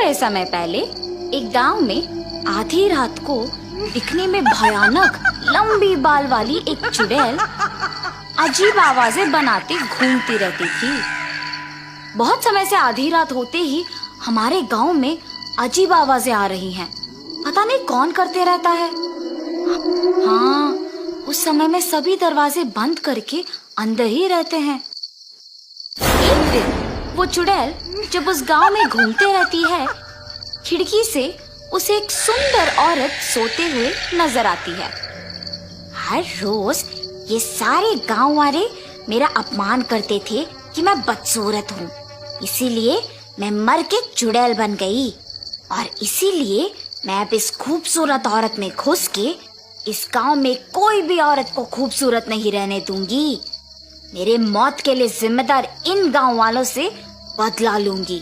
थोड़े समय पहले एक गांव में आधी रात को दिखने में भयानक लंबी बाल वाली एक चुड़ैल अजीब आवाजें बनाती घूमती रहती थी। बहुत समय से आधी रात होते ही हमारे गांव में अजीब आवाजें आ रही हैं। पता नहीं कौन करते रहता है। हाँ, उस समय में सभी दरवाजे बंद करके अंदर ही रहते हैं। एक दिन वो चुड़ैल जब उस गांव में घूमते रहती है, खिड़की से उसे एक सुंदर औरत सोते हुए नजर आती है। हर रोज ये सारे गांव वाले मेरा अपमान करते थे कि मैं बदसूरत हूँ, इसीलिए मैं मर के चुड़ैल बन गई और इसीलिए मैं अब इस खूबसूरत औरत में घुस के इस गांव में कोई भी औरत को खूबसूरत नहीं रहने दूंगी। मेरे मौत के लिए जिम्मेदार इन गांव वालों से बदला लूंगी।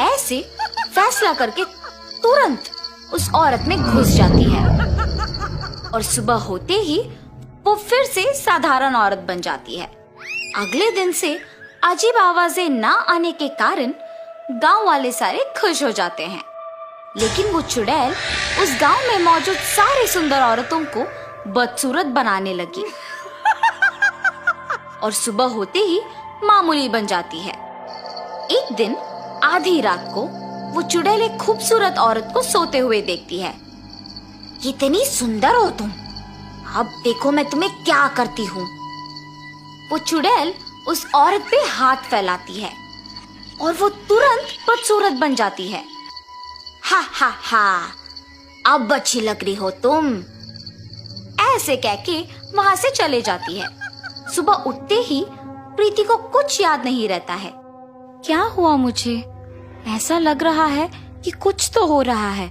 ऐसे फैसला करके तुरंत उस औरत में घुस जाती है और सुबह होते ही वो फिर से साधारण औरत बन जाती है। अगले दिन से अजीब आवाजें ना आने के कारण गांव वाले सारे खुश हो जाते हैं। लेकिन वो चुड़ैल उस गांव में मौजूद सारी सुंदर औरतों को बदसूरत बनाने लगी और सुबह होते ही मामूली बन जाती है। एक दिन आधी रात को वो चुड़ैल एक खूबसूरत औरत को सोते हुए देखती है। कितनी सुंदर हो तुम, अब देखो मैं तुम्हें क्या करती हूँ। वो चुड़ैल उस औरत पे हाथ फैलाती है और वो तुरंत बदसूरत बन जाती है। हा हा हा, अब अच्छी लग रही हो तुम, ऐसे कह के वहां से चले जाती है। सुबह उठते ही प्रीति को कुछ याद नहीं रहता है। क्या हुआ मुझे? ऐसा लग रहा है कि कुछ तो हो रहा है।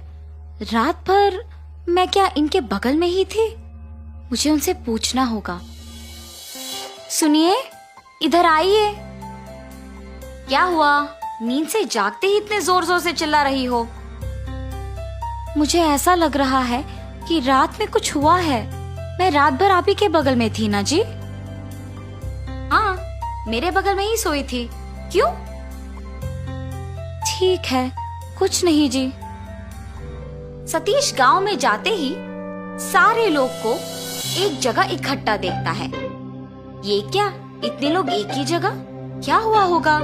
रात भर मैं क्या इनके बगल में ही थी? मुझे उनसे पूछना होगा। सुनिए, इधर आइए। क्या हुआ? नींद से जागते ही इतने जोर जोर से चिल्ला रही हो? मुझे ऐसा लग रहा है कि रात में कुछ हुआ है। मैं रात भर आप ही के बगल में थी ना जी? हाँ, मेरे बगल में ही सोई थी। क्यों? ठीक है, कुछ नहीं जी। सतीश गांव में जाते ही सारे लोग को एक जगह इकट्ठा देखता है। ये क्या, इतने लोग एक ही जगह? क्या हुआ होगा?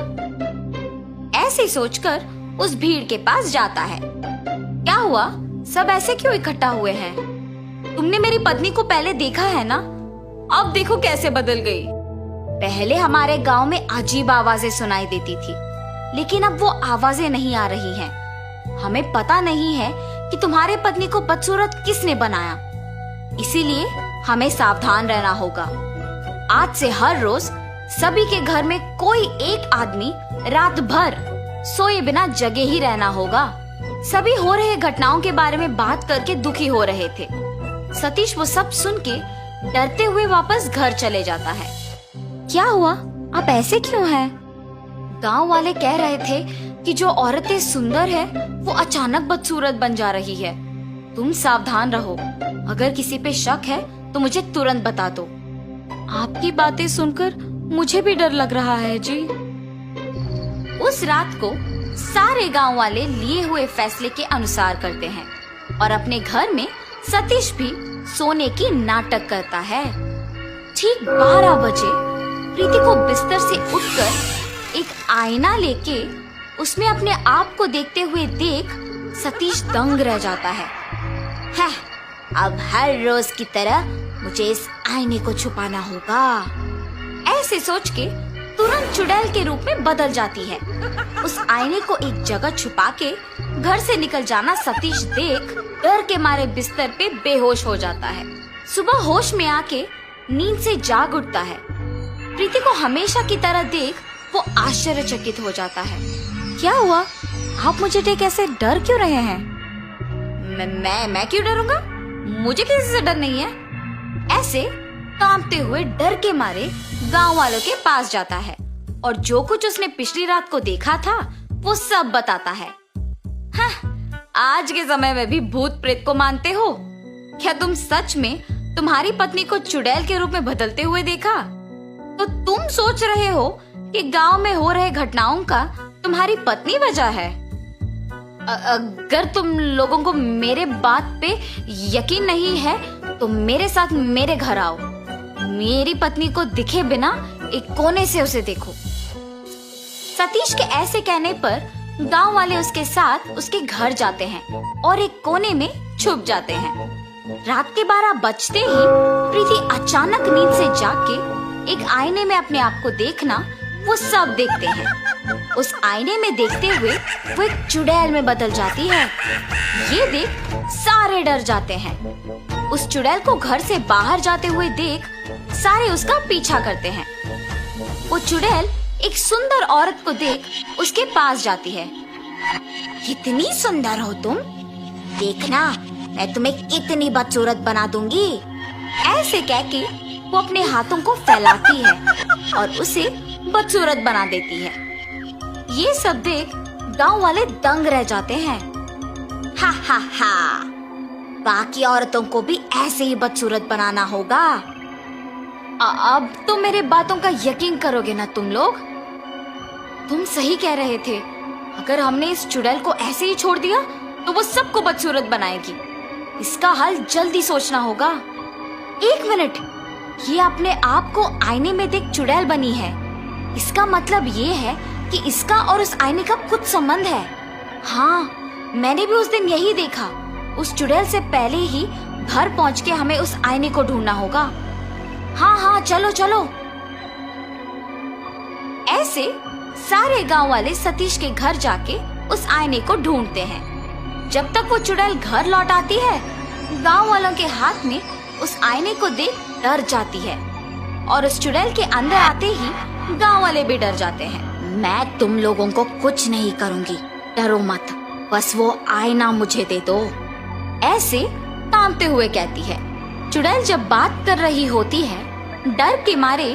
ऐसे सोचकर उस भीड़ के पास जाता है। क्या हुआ? सब ऐसे क्यों इकट्ठा हुए हैं? तुमने मेरी पत्नी को पहले देखा है ना? अब देखो कैसे बदल गई। पहले हमारे गांव में अजीब आवाजें सुनाई देती थी, लेकिन अब वो आवाजें नहीं आ रही हैं। हमें पता नहीं है कि तुम्हारे पत्नी को बदसूरत किसने बनाया, इसीलिए हमें सावधान रहना होगा। आज से हर रोज सभी के घर में कोई एक आदमी रात भर सोए बिना जगे ही रहना होगा। सभी हो रहे घटनाओं के बारे में बात करके दुखी हो रहे थे। सतीश वो सब सुन के डरते हुए वापस घर चले जाता है। क्या हुआ? आप ऐसे क्यों हैं? गांव वाले कह रहे थे कि जो औरतें सुंदर है वो अचानक बदसूरत बन जा रही है। तुम सावधान रहो। अगर किसी पे शक है तो मुझे तुरंत बता दो। आपकी बातें सुनकर मुझे भी डर लग रहा है जी। उस रात को सारे गांव वाले लिए हुए फैसले के अनुसार करते हैं और अपने घर में सतीश भी सोने की नाटक करता है। ठीक 12 बजे प्रीति को बिस्तर से उठकर एक आईना लेके उसमें अपने आप को देखते हुए देख सतीश दंग रह जाता है। अब हर रोज की तरह मुझे इस आईने को छुपाना होगा। ऐसे सोच के तुरंत चुड़ैल के रूप में बदल जाती है। उस आईने को एक जगह छुपा के घर से निकल जाना सतीश देख डर के मारे बिस्तर पे बेहोश हो जाता है। सुबह होश में आके नींद से जाग उठता है। प्रीति को हमेशा की तरह देख वो आश्चर्यचकित हो जाता है। क्या हुआ? आप मुझे देख ऐसे डर क्यों रहे हैं? मैं क्यों डरूंगा? मुझे किसी से डर नहीं है। ऐसे कांपते हुए डर के मारे गांव वालों के पास जाता है और जो कुछ उसने पिछली रात को देखा था वो सब बताता है। आज के समय में भी भूत प्रेत को मानते हो? क्या तुम सच में तुम्हारी पत्नी को चुड़ैल के रूप में बदलते हुए देखा? तो तुम सोच रहे हो कि गांव में हो रहे घटनाओं का तुम्हारी पत्नी वजह है? अगर तुम लोगों को मेरे बात पे यकीन नहीं है तो मेरे साथ मेरे घर आओ। मेरी पत्नी को दिखे बिना एक कोने से उसे देखो। सतीश के ऐसे कहने पर गांव वाले उसके साथ उसके घर जाते हैं और एक कोने में छुप जाते हैं। रात के 12 बजते ही प्रीति अचानक नींद से जाग के एक आईने में अपने आप को देखना वो सब देखते हैं। उस आईने में देखते हुए वो एक चुड़ैल में बदल जाती है। ये देख सारे डर जाते हैं। उस चुड़ैल को घर से बाहर जाते हुए देख सारे उसका पीछा करते हैं। वो चुड़ैल एक सुंदर औरत को देख उसके पास जाती है। कितनी सुंदर हो तुम, देखना मैं तुम्हें कितनी बदसूरत बना दूंगी। ऐसे कह के वो अपने हाथों को फैलाती है और उसे बदसूरत बना देती है। ये सब देख गांव वाले दंग रह जाते हैं। हा हा हा, बाकी औरतों को भी ऐसे ही बदसूरत बनाना होगा। अब तो मेरे बातों का यकीन करोगे ना तुम लोग? तुम सही कह रहे थे। अगर हमने इस चुड़ैल को ऐसे ही छोड़ दिया तो वो सबको बदसूरत बनाएगी। इसका हल जल्दी सोचना होगा। एक मिनट, ये अपने आप को आईने में देख चुड़ैल बनी है। इसका मतलब ये है कि इसका और उस आईने का कुछ संबंध है। हाँ, मैंने भी उस दिन यही देखा। उस चुड़ैल से पहले ही घर पहुंच के हमें उस आईने को ढूंढना होगा। हाँ हाँ, चलो चलो। ऐसे सारे गांव वाले सतीश के घर जाके उस आईने को ढूंढते हैं। जब तक वो चुड़ैल घर लौट आती है, गांव वालों के हाथ में उस आईने को देख डर जाती है और उस चुड़ैल के अंदर आते ही गांव वाले भी डर जाते हैं। मैं तुम लोगों को कुछ नहीं करूंगी, डरो मत, बस वो आईना मुझे दे दो, ऐसे कांपते हुए कहती है। चुड़ैल जब बात कर रही होती है, डर के मारे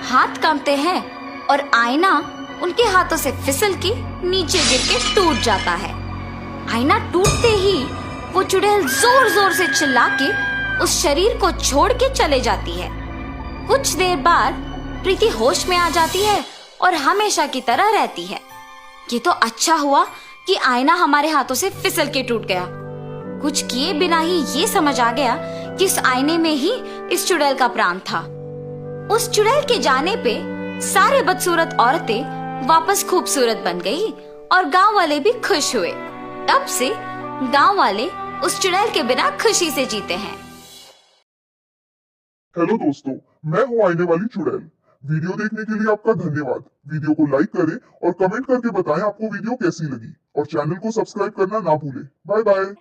हाथ कांपते हैं और आईना उनके हाथों से फिसल के नीचे गिर के टूट जाता है। आईना टूटते ही वो चुड़ैल जोर जोर से चिल्ला के उस शरीर को छोड़ के चले जाती है। कुछ देर बाद प्रीति होश में आ जाती है और हमेशा की तरह रहती है। ये तो अच्छा हुआ कि आईना हमारे हाथों से फिसल के टूट गया। कुछ किए बिना ही ये समझ आ गया कि इस आईने में ही इस चुड़ैल का प्राण था। उस चुड़ैल के जाने पे सारे बदसूरत औरतें वापस खूबसूरत बन गई और गांव वाले भी खुश हुए। तब से गांव वाले उस चुड़ैल के बिना खुशी से जीते हैं। हेलो दोस्तों, मैं हूँ आईने वाली चुड़ैल। वीडियो देखने के लिए आपका धन्यवाद। वीडियो को लाइक करें और कमेंट करके बताएं आपको वीडियो कैसी लगी और चैनल को सब्सक्राइब करना ना भूलें। Bye bye.